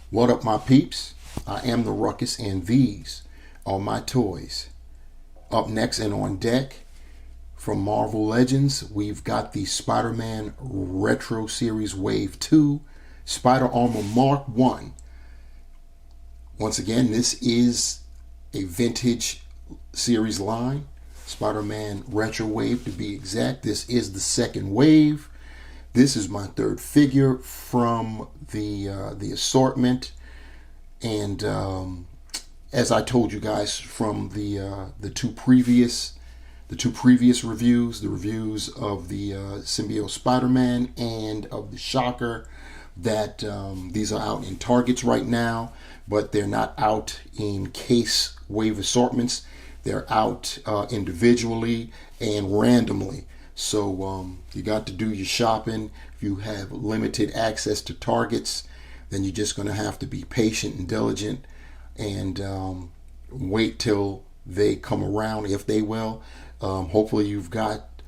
What up, my peeps? I am the Ruckus, and these are my toys. Up next and on deck, from Marvel Legends, we've got the Spider-Man Retro Series Wave 2 Spider Armor Mark 1. Once again, this is a vintage series line. Spider-Man Retro Wave to be exact. This is the second wave. This is my third figure from the assortment, and as I told you guys from the two previous reviews, the reviews of the Symbiote Spider-Man and of the Shocker, that these are out in Targets right now, but they're not out in case wave assortments. They're out individually and randomly. So you got to do your shopping. If you have limited access to Targets, then you're just going to have to be patient and diligent and wait till they come around, if they will. Hopefully you've got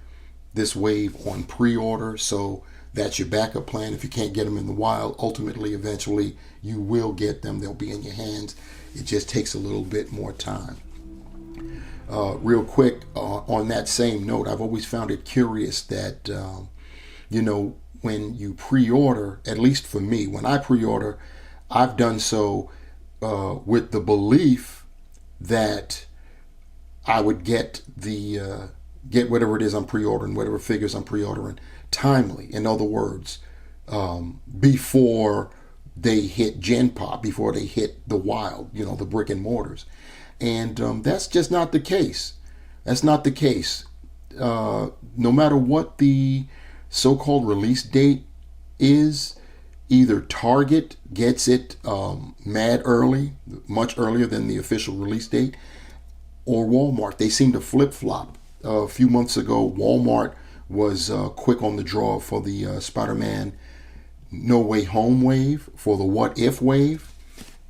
this wave on pre-order, so that's your backup plan. If you can't get them in the wild, ultimately, eventually, you will get them. They'll be in your hands. It just takes a little bit more time. Real quick, on that same note, I've always found it curious that, when you pre-order, at least for me, when I pre-order, I've done so with the belief that I would get get whatever it is I'm pre-ordering, whatever figures I'm pre-ordering, timely. In other words, before they hit Gen Pop, before they hit the wild, the brick and mortars. And that's just not the case. That's not the case. No matter what the so-called release date is, either Target gets it mad early, much earlier than the official release date, or Walmart. They seem to flip-flop. A few months ago, Walmart was quick on the draw for the Spider-Man No Way Home wave, for the What If wave,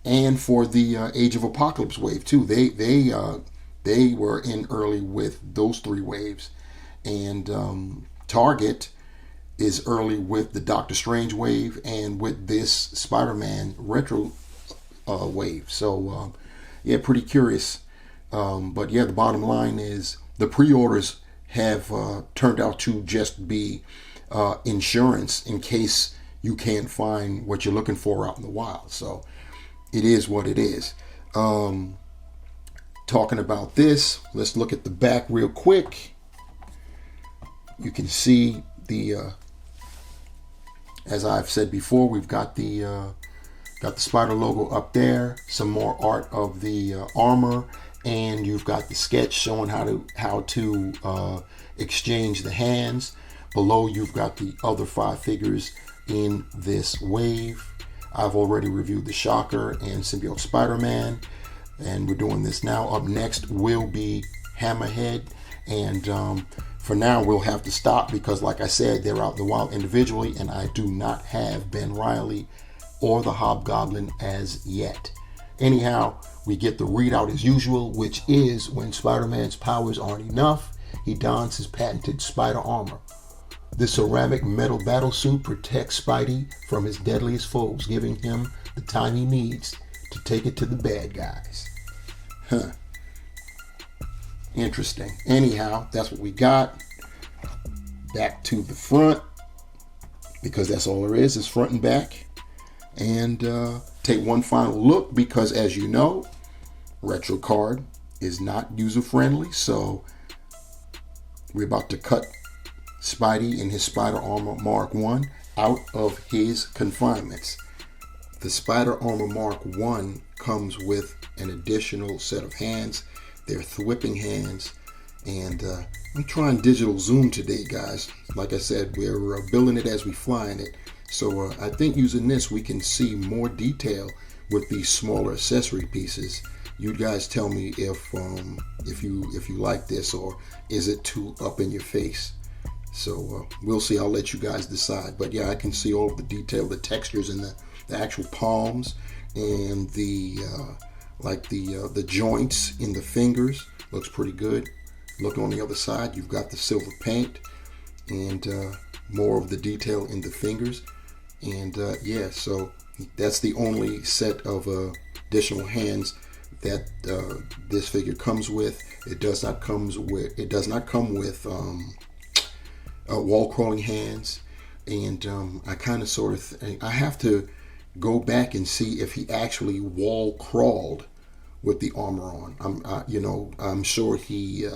and for the Age of Apocalypse wave too. They were in early with those three waves, and Target is early with the Doctor Strange wave and with this Spider-Man retro wave. So yeah, pretty curious. But yeah, the bottom line is the pre-orders have turned out to just be insurance in case you can't find what you're looking for out in the wild. So it is what it is. Talking about this, let's look at the back real quick. You can see the, as I've said before, we've got the Spider logo up there. Some more art of the armor, and you've got the sketch showing how to exchange the hands. Below, you've got the other 5 figures in this wave. I've already reviewed the Shocker and Symbiote Spider-Man, and we're doing this now. Up next will be Hammerhead, and for now we'll have to stop because, like I said, they're out in the wild individually, and I do not have Ben Reilly or the Hobgoblin as yet. Anyhow, we get the readout as usual, which is when Spider-Man's powers aren't enough, he dons his patented spider armor. The ceramic metal battlesuit protects Spidey from his deadliest foes, giving him the time he needs to take it to the bad guys. Interesting. Anyhow, that's what we got. Back to the front, because that's all there is front and back. And take one final look, because as you know, Retro Card is not user-friendly, so we're about to cut Spidey in his Spider Armor Mark 1 out of his confinements. The Spider Armor Mark 1 comes with an additional set of hands. They're thwipping hands, and I'm trying digital zoom today, guys. Like I said, we're building it as we flying it. So I think using this, we can see more detail with these smaller accessory pieces. You guys tell me if you like this, or is it too up in your face? So we'll see. I'll let you guys decide. But yeah, I can see all of the detail, the textures, and the actual palms, and the joints in the fingers. Looks pretty good. Look on the other side. You've got the silver paint and more of the detail in the fingers. And yeah, so that's the only set of additional hands that this figure comes with. It does not come with wall crawling hands. And I kind of sort of I have to go back and see if he actually wall crawled with the armor on. I'm sure he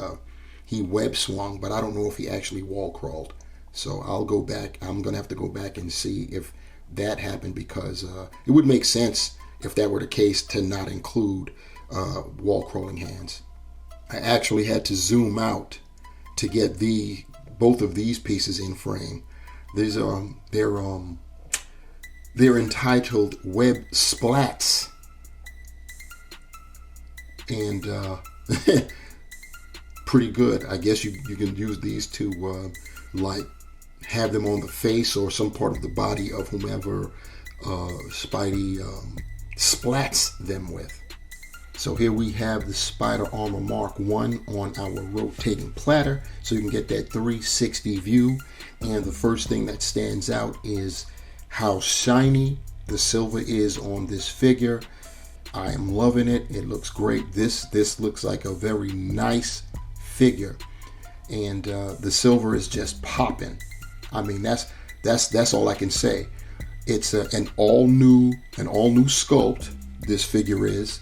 web swung, but I don't know if he actually wall crawled. So I'll go back. I'm gonna have to go back and see if that happened, because it would make sense if that were the case to not include wall crawling hands. I actually had to zoom out to get both of these pieces in frame. These they're entitled Web Splats, and pretty good. I guess you can use these to like have them on the face or some part of the body of whomever Spidey splats them with. So here we have the Spider Armor Mark 1 on our rotating platter, so you can get that 360 view. And the first thing that stands out is how shiny the silver is on this figure. I am loving it. It looks great. This looks like a very nice figure, and the silver is just popping. I mean, that's all I can say. It's an all new sculpt. This figure is.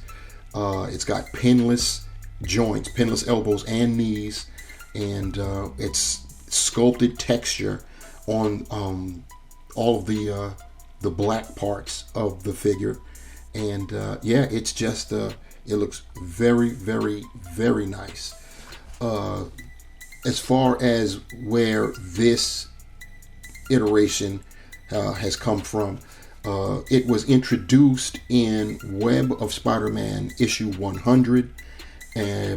It's got pinless joints, pinless elbows and knees, and it's sculpted texture on all of the black parts of the figure. And yeah, it's just it looks very, very, very nice. As far as where this iteration has come from, it was introduced in Web of Spider-Man issue 100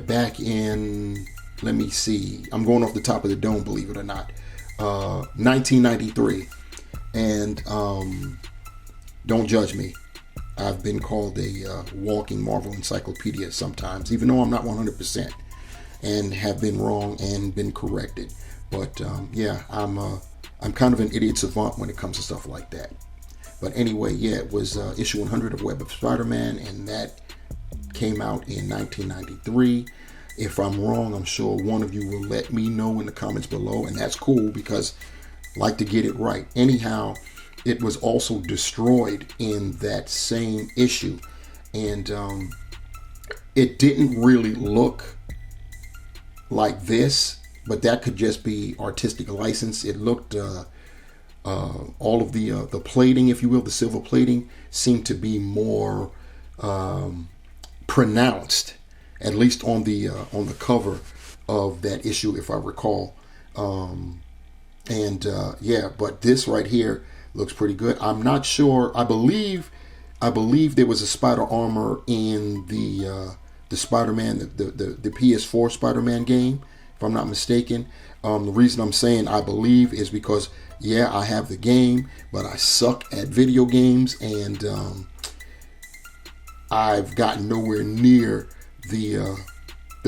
back in, let me see, I'm going off the top of the dome, believe it or not, 1993. And don't judge me. I've been called a walking Marvel encyclopedia sometimes, even though I'm not 100%, and have been wrong and been corrected. But yeah, I'm kind of an idiot savant when it comes to stuff like that. But anyway, yeah, it was issue 100 of Web of Spider-Man, and that came out in 1993. If I'm wrong, I'm sure one of you will let me know in the comments below, and that's cool, because I like to get it right. Anyhow, it was also destroyed in that same issue, and it didn't really look like this, but that could just be artistic license. It looked all of the plating, if you will, the silver plating, seemed to be more pronounced, at least on the cover of that issue, if I recall. Yeah, but this right here looks pretty good. I'm not sure. I believe there was a Spider Armor in the Spider-Man, the PS4 Spider-Man game, if I'm not mistaken. The reason I'm saying I believe is because, yeah, I have the game, but I suck at video games, and I've gotten nowhere near the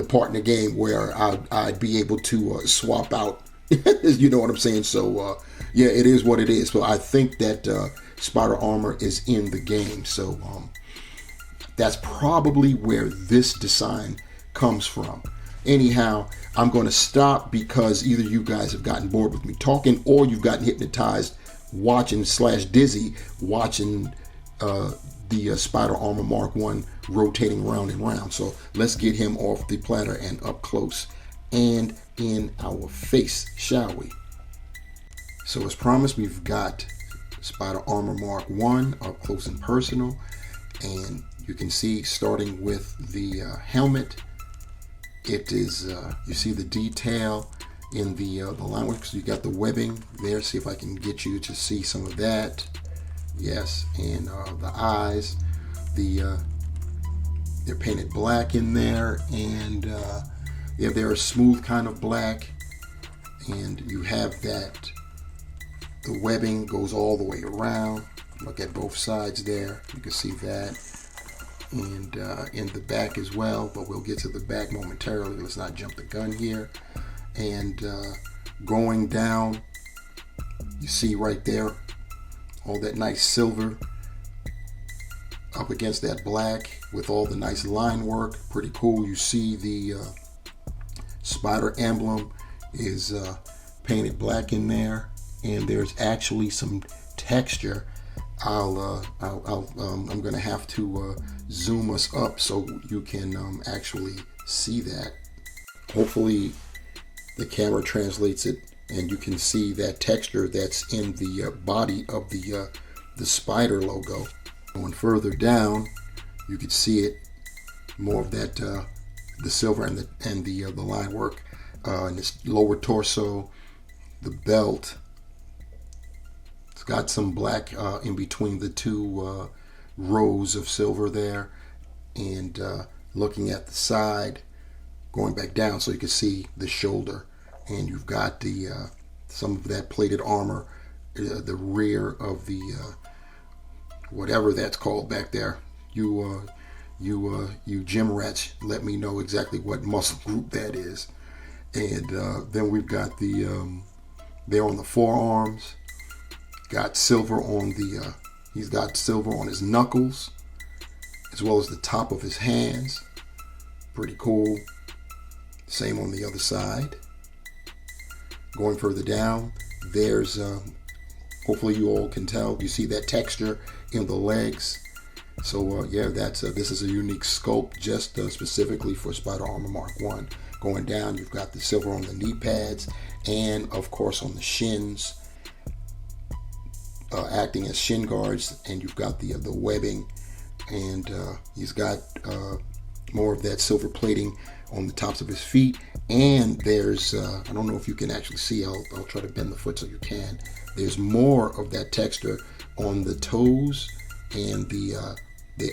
part in the game where I'd be able to swap out. You know what I'm saying? So yeah, it is what it is. So I think that Spider Armor is in the game. So that's probably where this design comes from. Anyhow, I'm going to stop, because either you guys have gotten bored with me talking, or you've gotten hypnotized watching / dizzy watching the Spider Armor Mark 1 rotating round and round. So let's get him off the platter and up close and in our face, shall we? So as promised, we've got Spider Armor Mark 1 up close and personal, and you can see, starting with the helmet, it is you see the detail in the line work. So you got the webbing there. See if I can get you to see some of that. Yes, and the eyes, they're painted black in there, and yeah, they're a smooth kind of black, and you have that. The webbing goes all the way around. Look at both sides there. You can see that. And in the back as well, but we'll get to the back momentarily. Let's not jump the gun here. And going down, you see right there all that nice silver up against that black with all the nice line work. Pretty cool. You see the spider emblem is painted black in there, and there's actually some texture. I'm gonna have to zoom us up so you can actually see that. Hopefully the camera translates it and you can see that texture that's in the body of the spider logo. Going further down, you can see it, more of that the silver and the line work in this lower torso, the belt. It's got some black in between the two rows of silver there, and looking at the side, going back down so you can see the shoulder, and you've got the some of that plated armor, the rear of the whatever that's called back there. You gym rats, let me know exactly what muscle group that is. And then we've got the there on the forearms, got silver on the he's got silver on his knuckles as well as the top of his hands. Pretty cool. Same on the other side. Going further down, there's hopefully you all can tell, you see that texture in the legs. So yeah, that's this is a unique sculpt just specifically for Spider Armor Mark 1. Going down, you've got the silver on the knee pads and of course on the shins, acting as shin guards, and you've got the webbing, and he's got more of that silver plating on the tops of his feet. And there's I don't know if you can actually see, I'll try to bend the foot so you can. There's more of that texture on the toes and the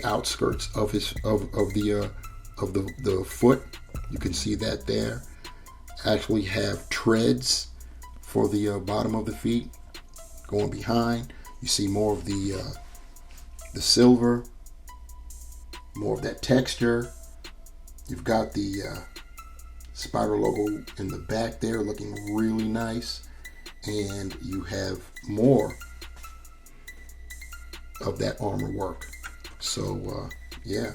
outskirts of his of the foot. You can see that there. Actually have treads for the bottom of the feet. Going behind, you see more of the silver, more of that texture. You've got the spider logo in the back there looking really nice, and you have more of that armor work. So yeah,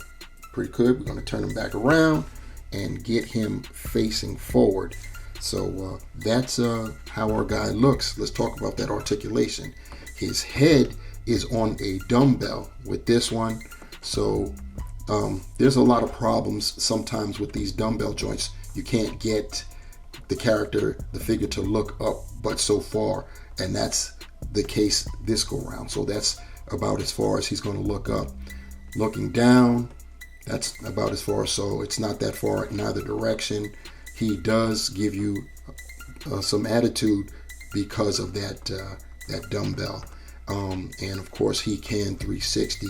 pretty good. We're going to turn him back around and get him facing forward. So that's how our guy looks. Let's talk about that articulation. His head is on a dumbbell with this one. So there's a lot of problems sometimes with these dumbbell joints. You can't get the figure to look up but so far, and that's the case this go round. So that's about as far as he's going to look up. Looking down, that's about as far, so it's not that far in either direction. He does give you some attitude because of that dumbbell, and of course he can 360,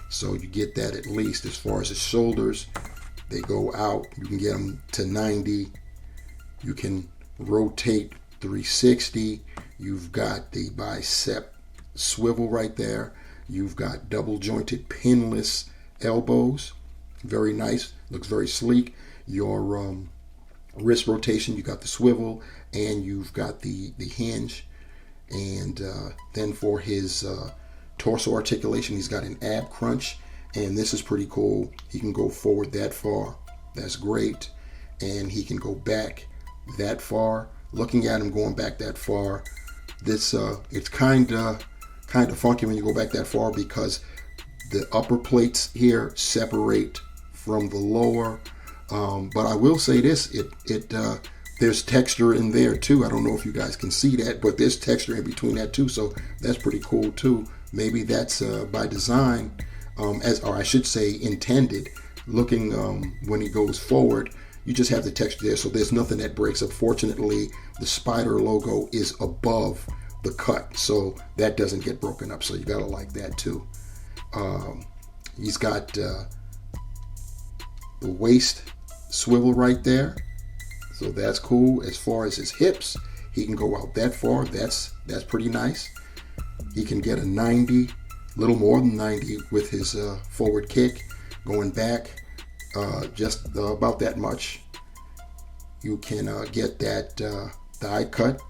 so you get that at least. As far as his shoulders, they go out. You can get them to 90. You can rotate 360. You've got the bicep swivel right there. You've got double jointed pinless elbows. Very nice. Looks very sleek. Your wrist rotation, you got the swivel, and you've got the hinge. And then for his torso articulation, he's got an ab crunch, and this is pretty cool. He can go forward that far. That's great. And he can go back that far. Looking at him going back that far, this it's kind of funky when you go back that far because the upper plates here separate from the lower. But I will say this, there's texture in there too. I don't know if you guys can see that, but there's texture in between that too, so that's pretty cool too. Maybe that's by design, or I should say intended. Looking when he goes forward, you just have the texture there, so there's nothing that breaks up. Fortunately, the spider logo is above the cut, so that doesn't get broken up, so you gotta like that too. He's got the waist swivel right there, so that's cool. As far as his hips, he can go out that far. That's pretty nice. He can get a 90, little more than 90 with his forward kick. Going back just about that much. You can get that thigh cut.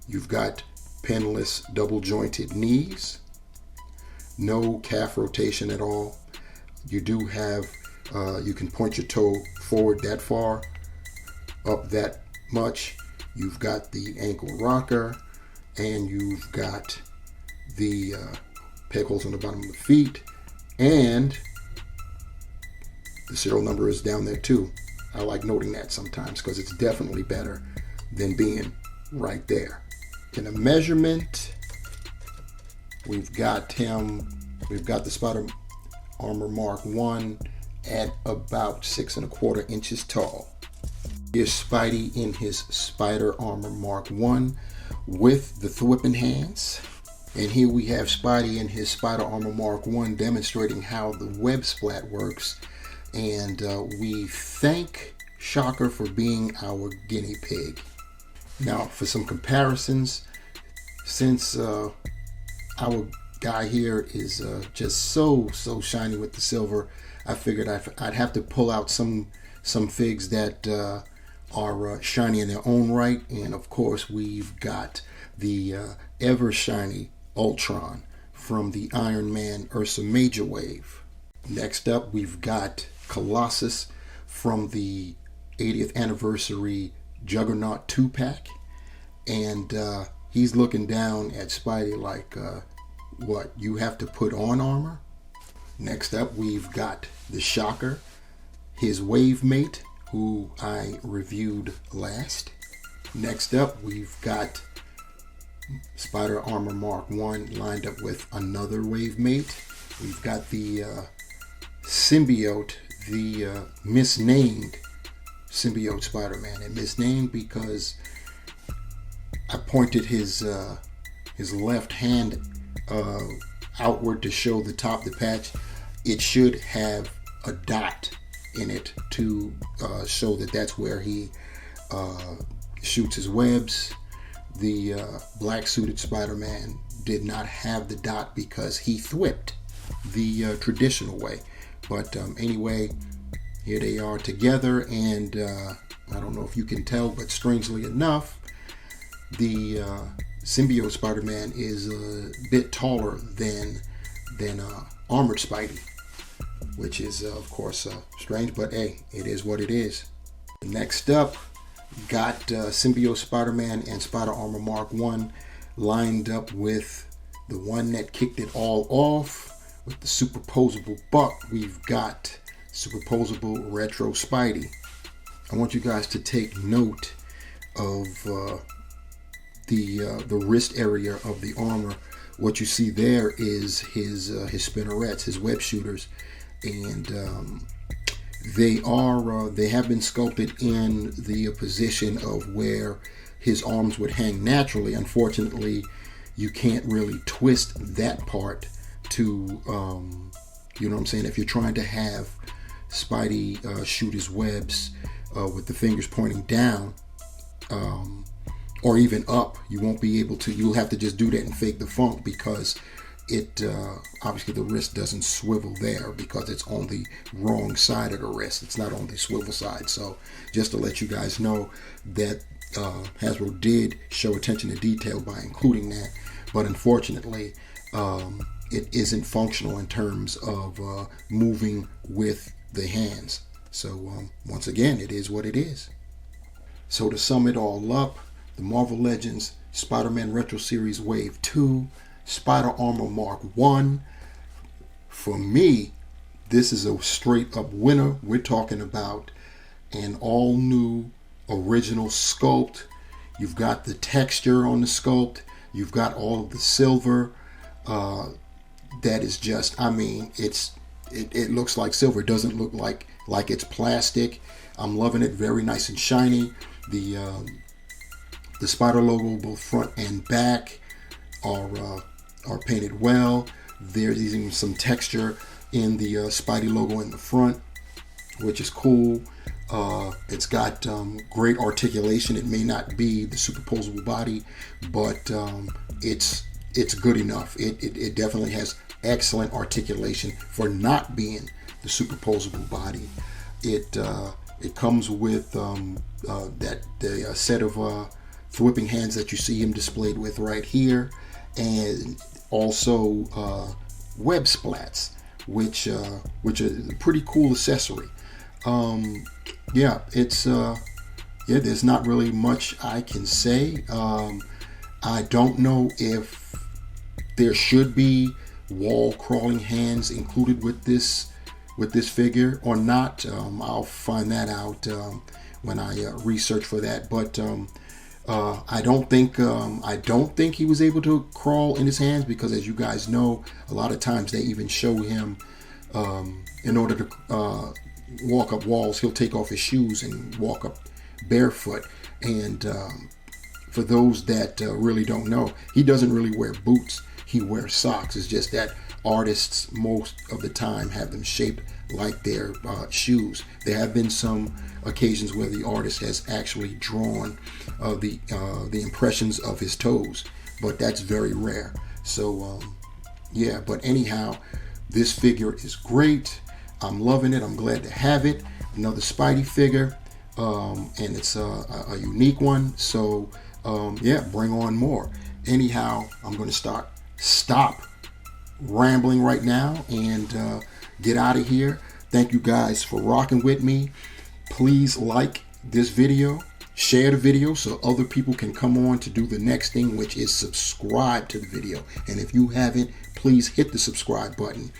You've got pinless double jointed knees, no calf rotation at all. You do have, you can point your toe forward that far, up that much. You've got the ankle rocker, and you've got the peg holes on the bottom of the feet, and the serial number is down there too. I like noting that sometimes because it's definitely better than being right there. In the measurement, we've got the Spider Armor Mark 1 at about 6¼ inches tall. Here's Spidey in his Spider Armor Mark 1 with the whipping hands. And here we have Spidey in his Spider Armor Mark 1 demonstrating how the web splat works. And we thank Shocker for being our guinea pig. Now for some comparisons, since our guy here is just so shiny with the silver, I figured I'd have to pull out some figs that are shiny in their own right. And of course we've got the ever shiny Ultron from the Iron Man Ursa Major wave. Next up we've got Colossus from the 80th anniversary Juggernaut 2-pack, and he's looking down at Spidey like, what, you have to put on armor? Next up we've got the Shocker, his wave mate, who I reviewed last. Next up we've got Spider Armor Mark 1 lined up with another wave mate. We've got the Symbiote, the misnamed Symbiote Spider-Man, and misnamed because I pointed his left hand outward to show the top of the patch. It should have a dot in it to show that that's where he shoots his webs. The black suited Spider-Man did not have the dot because he thwipped the traditional way. But anyway, here they are together, and I don't know if you can tell, but strangely enough, the Symbiote Spider-Man is a bit taller than Armored Spidey, which is of course strange, but hey, it is what it is. Next up, got Symbiote Spider-Man and Spider Armor Mark 1 lined up with the one that kicked it all off with the superposable buck. We've got superposable retro Spidey. I want you guys to take note of the wrist area of the armor. What you see there is his spinnerets, his web shooters, and they have been sculpted in the position of where his arms would hang naturally. Unfortunately, you can't really twist that part to you know what I'm saying, if you're trying to have Spidey shoot his webs with the fingers pointing down or even up, you won't be able to. You'll have to just do that and fake the funk, because it obviously the wrist doesn't swivel there because it's on the wrong side of the wrist. It's not on the swivel side. So just to let you guys know that Hasbro did show attention to detail by including that, but unfortunately it isn't functional in terms of moving with the hands. So once again, it is what it is. So to sum it all up, the Marvel Legends Spider-Man Retro Series Wave 2, Spider Armor Mark 1. For me, this is a straight up winner. We're talking about an all new original sculpt. You've got the texture on the sculpt. You've got all of the silver. That is just, I mean, it looks like silver. It doesn't look like it's plastic. I'm loving it. Very nice and shiny. The Spider logo, both front and back, are painted well. There's even some texture in the Spidey logo in the front, which is cool. It's got great articulation. It may not be the superposable body, but it's good enough. It definitely has excellent articulation for not being the superposable body. It comes with the set of whipping hands that you see him displayed with right here, and also web splats, which are a pretty cool accessory. Yeah, it's yeah, there's not really much I can say. I don't know if there should be wall crawling hands included with this figure or not. I'll find that out when I research for that. But I don't think he was able to crawl in his hands, because, as you guys know, a lot of times they even show him in order to walk up walls, he'll take off his shoes and walk up barefoot. And for those that really don't know, he doesn't really wear boots. He wears socks. It's just that artists most of the time have them shaped like their shoes. There have been some occasions where the artist has actually drawn the impressions of his toes, but that's very rare. So yeah, but anyhow, this figure is great. I'm loving it. I'm glad to have it. Another Spidey figure, and it's a unique one. So yeah, bring on more. Anyhow, I'm going to stop rambling right now and get out of here. Thank you guys for rocking with me. Please like this video, share the video so other people can come on to do the next thing, which is subscribe to the video. And if you haven't, please hit the subscribe button.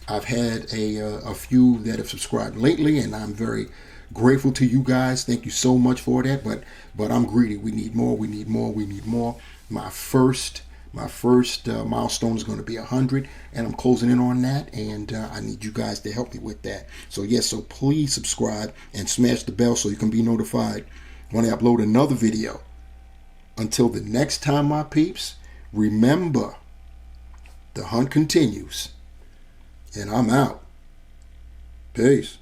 I've had a few that have subscribed lately, and I'm very grateful to you guys. Thank you so much for that. But I'm greedy. We need more. We need more. We need more. My first milestone is going to be 100, and I'm closing in on that, and I need you guys to help me with that. So yes, so please subscribe and smash the bell so you can be notified when I upload another video. Until the next time, my peeps, remember, the hunt continues, and I'm out. Peace.